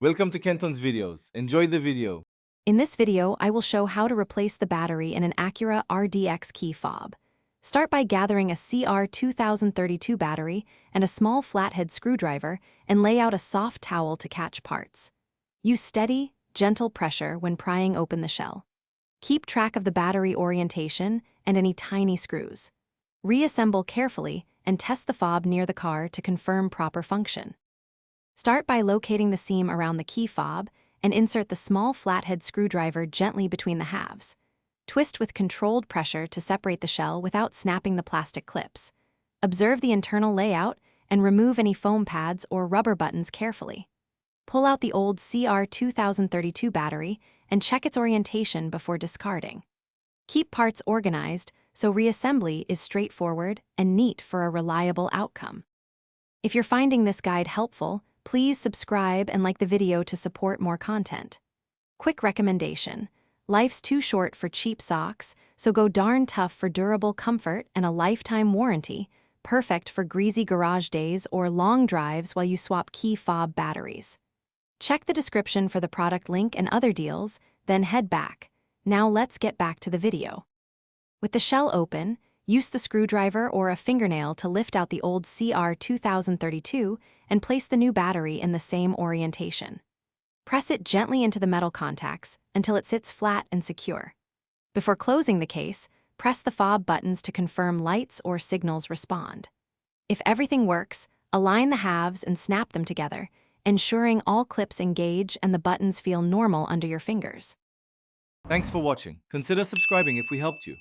Welcome to Kenton's videos. Enjoy the video. In this video, I will show how to replace the battery in an Acura RDX key fob. Start by gathering a CR 2032 battery and a small flathead screwdriver and lay out a soft towel to catch parts. Use steady, gentle pressure when prying open the shell. Keep track of the battery orientation and any tiny screws. Reassemble carefully and test the fob near the car to confirm proper function. Start by locating the seam around the key fob and insert the small flathead screwdriver gently between the halves. Twist with controlled pressure to separate the shell without snapping the plastic clips. Observe the internal layout and remove any foam pads or rubber buttons carefully. Pull out the old CR 2032 battery and check its orientation before discarding. Keep parts organized so reassembly is straightforward and neat for a reliable outcome. If you're finding this guide helpful, please subscribe and like the video to support more content. Quick recommendation: life's too short for cheap socks, so go darn tough for durable comfort and a lifetime warranty, perfect for greasy garage days or long drives while you swap key fob batteries. Check the description for the product link and other deals, then head back. Now let's get back to the video. With the shell open, use the screwdriver or a fingernail to lift out the old CR 2032 and place the new battery in the same orientation. Press it gently into the metal contacts until it sits flat and secure. Before closing the case, press the fob buttons to confirm lights or signals respond. If everything works, align the halves and snap them together, ensuring all clips engage and the buttons feel normal under your fingers. Thanks for watching. Consider subscribing if we helped you.